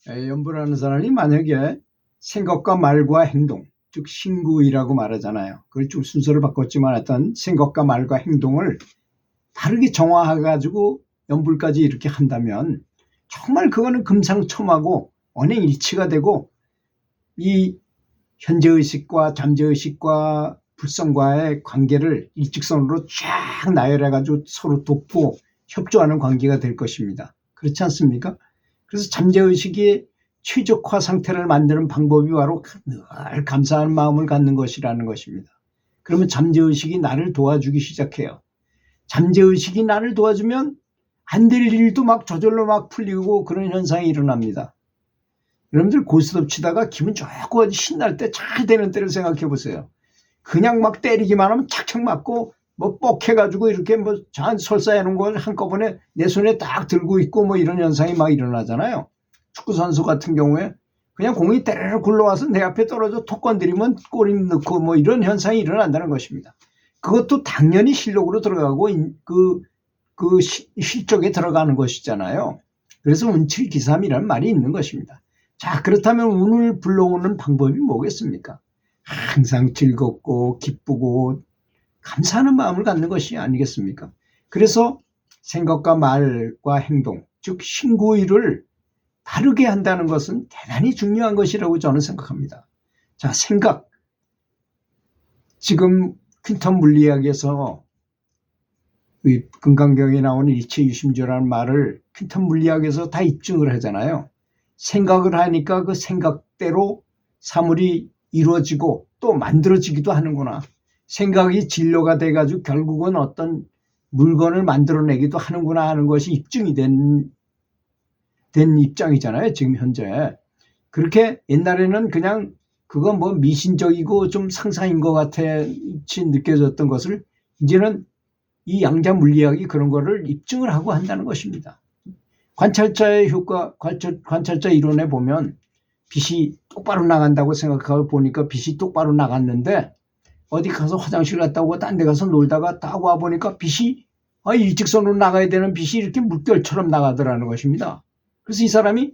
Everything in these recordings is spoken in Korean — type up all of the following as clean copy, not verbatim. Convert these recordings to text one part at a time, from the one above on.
연불하는 사람이 만약에 생각과 말과 행동, 즉 신구이라고 말하잖아요. 그걸 좀 순서를 바꿨지만 하여튼 생각과 말과 행동을 다르게 정화해가지고 연불까지 이렇게 한다면 정말 그거는 금상첨화고 언행일치가 되고 이 현재의식과 잠재의식과 불성과의 관계를 일직선으로 쫙 나열해가지고 서로 돕고 협조하는 관계가 될 것입니다. 그렇지 않습니까? 그래서 잠재의식이 최적화 상태를 만드는 방법이 바로 늘 감사하는 마음을 갖는 것이라는 것입니다. 그러면 잠재의식이 나를 도와주기 시작해요. 잠재의식이 나를 도와주면 안 될 일도 막 저절로 막 풀리고 그런 현상이 일어납니다. 여러분들 고스톱 치다가 기분 좋고 신날 때 잘 되는 때를 생각해 보세요. 그냥 막 때리기만 하면 착착 맞고 뭐 뻑해가지고 이렇게 뭐 설사해 놓은 걸 한꺼번에 내 손에 딱 들고 있고 뭐 이런 현상이 막 일어나잖아요. 축구선수 같은 경우에 그냥 공이 때르르 굴러와서 내 앞에 떨어져 톡 건드리면 골이 넣고 뭐 이런 현상이 일어난다는 것입니다. 그것도 당연히 실력으로 들어가고 그 실적에 들어가는 것이잖아요. 그래서 운칠기삼이라는 말이 있는 것입니다. 자, 그렇다면 운을 불러오는 방법이 뭐겠습니까? 항상 즐겁고 기쁘고 감사하는 마음을 갖는 것이 아니겠습니까? 그래서 생각과 말과 행동, 즉 신구의를 바르게 한다는 것은 대단히 중요한 것이라고 저는 생각합니다. 자, 생각. 지금 퀸텀 물리학에서 금강경에 나오는 일체유심조라는 말을 퀸텀 물리학에서 다 입증을 하잖아요. 생각을 하니까 그 생각대로 사물이 이루어지고 또 만들어지기도 하는구나. 생각이 진로가 돼가지고 결국은 어떤 물건을 만들어내기도 하는구나 하는 것이 입증이 된 입장이잖아요. 지금 현재. 그렇게 옛날에는 그냥 그건 뭐 미신적이고 좀 상상인 것 같이 느껴졌던 것을 이제는 이 양자 물리학이 그런 거를 입증을 하고 한다는 것입니다. 관찰자의 효과, 관찰자 이론에 보면 빛이 똑바로 나간다고 생각하고 보니까 빛이 똑바로 나갔는데 어디 가서 화장실 갔다 오고 딴 데 가서 놀다가 딱 와보니까 빛이 일직선으로 나가야 되는 빛이 이렇게 물결처럼 나가더라는 것입니다. 그래서 이 사람이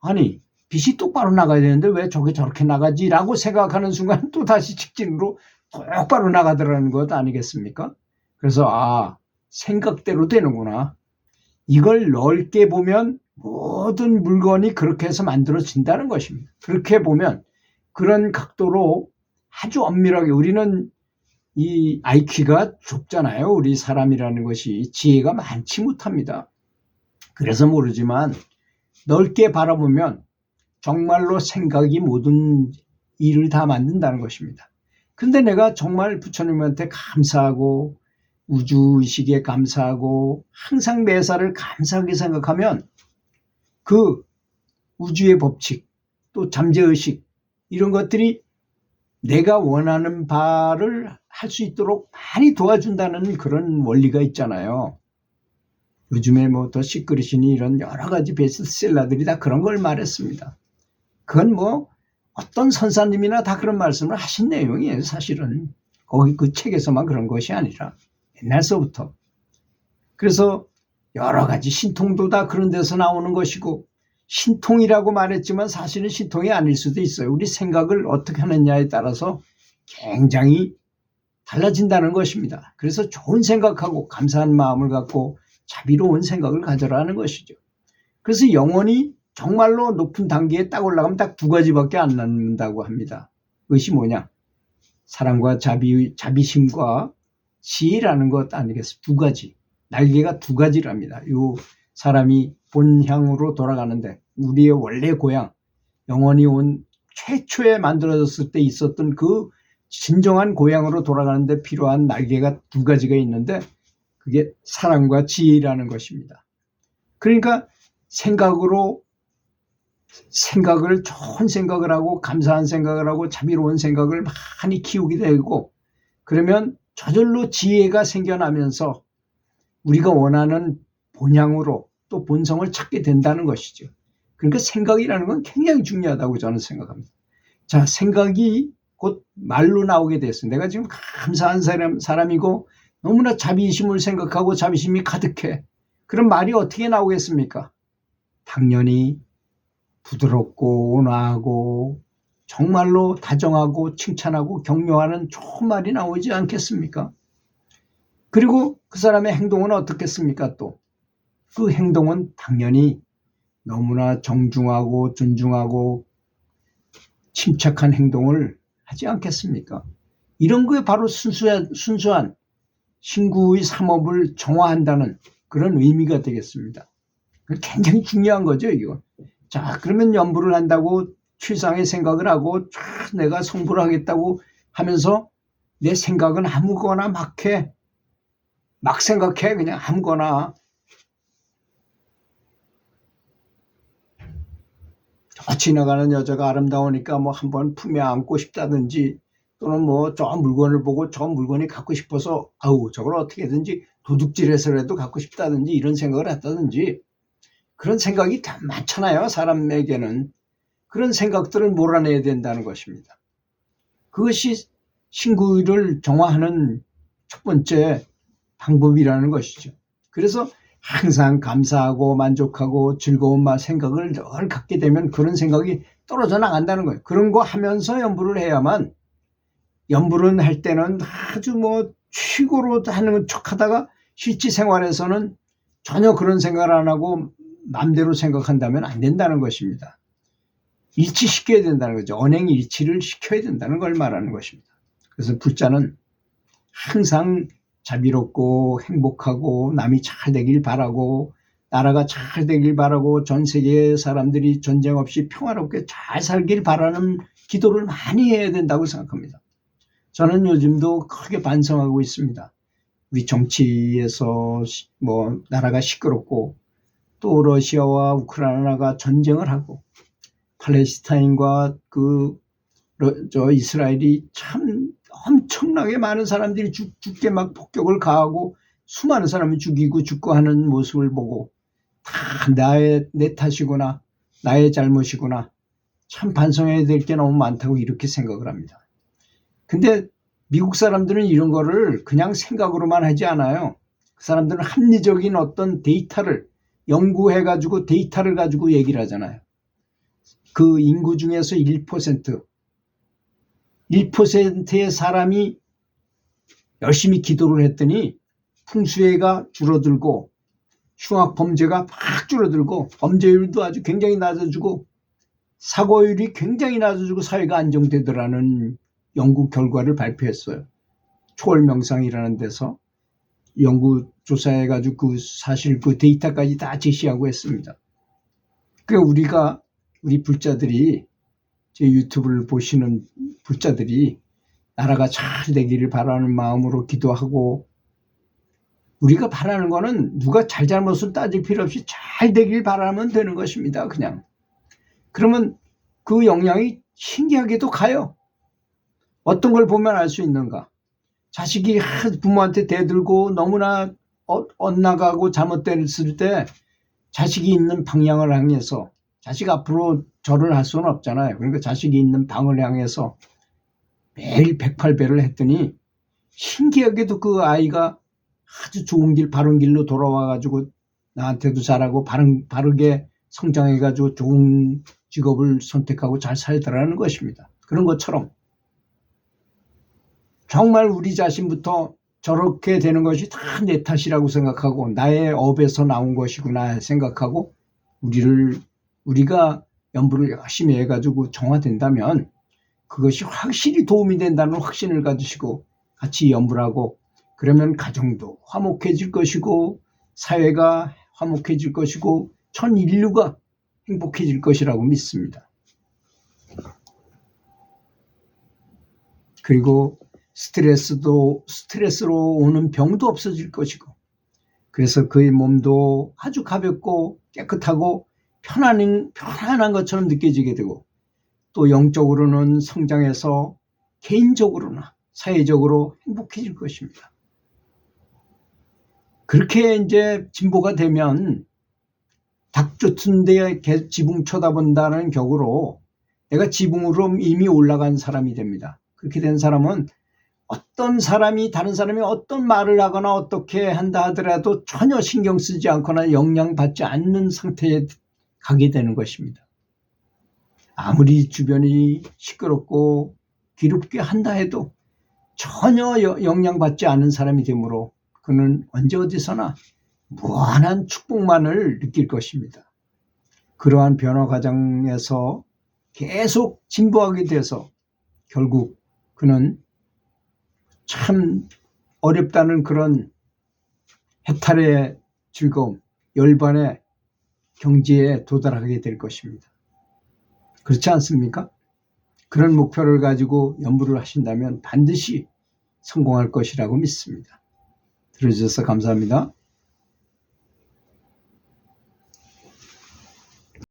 아니 빛이 똑바로 나가야 되는데 왜 저게 저렇게 나가지? 라고 생각하는 순간 또 다시 직진으로 똑바로 나가더라는 것 아니겠습니까? 그래서 생각대로 되는구나. 이걸 넓게 보면 모든 물건이 그렇게 해서 만들어진다는 것입니다. 그렇게 보면 그런 각도로 아주 엄밀하게 우리는 이 IQ가 좁잖아요. 우리 사람이라는 것이 지혜가 많지 못합니다. 그래서 모르지만 넓게 바라보면 정말로 생각이 모든 일을 다 만든다는 것입니다. 근데 내가 정말 부처님한테 감사하고 우주의식에 감사하고 항상 매사를 감사하게 생각하면 그 우주의 법칙 또 잠재의식 이런 것들이 내가 원하는 바를 할 수 있도록 많이 도와준다는 그런 원리가 있잖아요. 요즘에 뭐 더 시크릿이니 이런 여러 가지 베스트셀러들이 다 그런 걸 말했습니다. 그건 뭐 어떤 선사님이나 다 그런 말씀을 하신 내용이에요. 사실은 거기 그 책에서만 그런 것이 아니라 옛날서부터. 그래서 여러 가지 신통도 다 그런 데서 나오는 것이고 신통이라고 말했지만 사실은 신통이 아닐 수도 있어요. 우리 생각을 어떻게 하느냐에 따라서 굉장히 달라진다는 것입니다. 그래서 좋은 생각하고 감사한 마음을 갖고 자비로운 생각을 가져라는 것이죠. 그래서 영혼이 정말로 높은 단계에 딱 올라가면 딱 두 가지밖에 안 남는다고 합니다. 그것이 뭐냐? 사랑과 자비심과 지혜라는 것 아니겠습니까? 두 가지. 날개가 두 가지랍니다. 이 사람이 본향으로 돌아가는데 우리의 원래 고향, 영혼이 온 최초에 만들어졌을 때 있었던 그 진정한 고향으로 돌아가는데 필요한 날개가 두 가지가 있는데 그게 사랑과 지혜라는 것입니다. 그러니까 좋은 생각을 하고 감사한 생각을 하고 자비로운 생각을 많이 키우게 되고 그러면 저절로 지혜가 생겨나면서 우리가 원하는 본향으로 또 본성을 찾게 된다는 것이죠. 그러니까 생각이라는 건 굉장히 중요하다고 저는 생각합니다. 자, 생각이 곧 말로 나오게 됐어요. 내가 지금 감사한 사람이고 너무나 자비심을 생각하고 자비심이 가득해. 그럼 말이 어떻게 나오겠습니까? 당연히 부드럽고 온화하고 정말로 다정하고 칭찬하고 격려하는 좋은 말이 나오지 않겠습니까? 그리고 그 사람의 행동은 어떻겠습니까? 또 그 행동은 당연히 너무나 정중하고 존중하고 침착한 행동을 하지 않겠습니까? 이런 거에 바로 순수한 신구의 삼업을 정화한다는 그런 의미가 되겠습니다. 굉장히 중요한 거죠, 이거. 자, 그러면 연부를 한다고 최상의 생각을 하고 내가 성불을 하겠다고 하면서 내 생각은 아무거나 막 해. 막 생각해. 그냥 아무거나. 지나가는 여자가 아름다우니까 뭐 한번 품에 안고 싶다든지 또는 뭐 저 물건을 보고 저 물건이 갖고 싶어서 아우 저걸 어떻게든지 도둑질해서라도 갖고 싶다든지 이런 생각을 했다든지 그런 생각이 다 많잖아요. 사람에게는. 그런 생각들을 몰아내야 된다는 것입니다. 그것이 신구를 정화하는 첫 번째 방법이라는 것이죠. 그래서 항상 감사하고 만족하고 즐거운 생각을 늘 갖게 되면 그런 생각이 떨어져 나간다는 거예요. 그런 거 하면서 연부를 해야만 연부를 할 때는 아주 뭐 최고로 하는 척 하다가 실제 생활에서는 전혀 그런 생각을 안 하고 마음대로 생각한다면 안 된다는 것입니다. 일치시켜야 된다는 거죠. 언행 일치를 시켜야 된다는 걸 말하는 것입니다. 그래서 불자는 항상 자비롭고 행복하고 남이 잘 되길 바라고 나라가 잘 되길 바라고 전 세계 사람들이 전쟁 없이 평화롭게 잘 살길 바라는 기도를 많이 해야 된다고 생각합니다. 저는 요즘도 크게 반성하고 있습니다. 우리 정치에서 뭐 나라가 시끄럽고 또 러시아와 우크라이나가 전쟁을 하고 팔레스타인과 이스라엘이 참 엄청나게 많은 사람들이 죽게 막 폭격을 가하고 수많은 사람이 죽고 하는 모습을 보고 다 내 탓이구나 나의 잘못이구나 참 반성해야 될 게 너무 많다고 이렇게 생각을 합니다. 근데 미국 사람들은 이런 거를 그냥 생각으로만 하지 않아요. 그 사람들은 합리적인 어떤 데이터를 연구해가지고 데이터를 가지고 얘기를 하잖아요. 그 인구 중에서 1%의 사람이 열심히 기도를 했더니 풍수해가 줄어들고 흉악 범죄가 막 줄어들고 범죄율도 아주 굉장히 낮아지고 사고율이 굉장히 낮아지고 사회가 안정되더라는 연구 결과를 발표했어요. 초월명상이라는 데서 연구 조사해가지고 사실 그 데이터까지 다 제시하고 했습니다. 그러니까 우리 불자들이 제 유튜브를 보시는 불자들이 나라가 잘 되기를 바라는 마음으로 기도하고 우리가 바라는 거는 누가 잘못을 따질 필요 없이 잘 되길 바라면 되는 것입니다. 그냥. 그러면 그 영향이 신기하게도 가요. 어떤 걸 보면 알 수 있는가? 자식이 부모한테 대들고 너무나 엇나가고 잘못됐을 때 자식이 있는 방향을 향해서 자식 앞으로 절을 할 수는 없잖아요. 그러니까 자식이 있는 방을 향해서 매일 108배를 했더니 신기하게도 그 아이가 아주 좋은 길, 바른 길로 돌아와가지고 나한테도 잘하고 바르게 성장해가지고 좋은 직업을 선택하고 잘 살더라는 것입니다. 그런 것처럼 정말 우리 자신부터 저렇게 되는 것이 다 내 탓이라고 생각하고 나의 업에서 나온 것이구나 생각하고 우리가 연부를 열심히 해가지고 정화된다면 그것이 확실히 도움이 된다는 확신을 가지시고 같이 연부를 하고 그러면 가정도 화목해질 것이고 사회가 화목해질 것이고 전 인류가 행복해질 것이라고 믿습니다. 그리고 스트레스로 오는 병도 없어질 것이고 그래서 그의 몸도 아주 가볍고 깨끗하고 편안한 것처럼 느껴지게 되고 또 영적으로는 성장해서 개인적으로나 사회적으로 행복해질 것입니다. 그렇게 이제 진보가 되면 닭 쫓은 데 지붕 쳐다본다는 격으로 내가 지붕으로 이미 올라간 사람이 됩니다. 그렇게 된 사람은 어떤 사람이 다른 사람이 어떤 말을 하거나 어떻게 한다 하더라도 전혀 신경 쓰지 않거나 영향받지 않는 상태에 가게 되는 것입니다. 아무리 주변이 시끄럽고 기롭게 한다 해도 전혀 영향받지 않은 사람이 되므로 그는 언제 어디서나 무한한 축복만을 느낄 것입니다. 그러한 변화 과정에서 계속 진보하게 돼서 결국 그는 참 어렵다는 그런 해탈의 즐거움, 열반의 경지에 도달하게 될 것입니다. 그렇지 않습니까? 그런 목표를 가지고 연구를 하신다면 반드시 성공할 것이라고 믿습니다. 들어주셔서 감사합니다.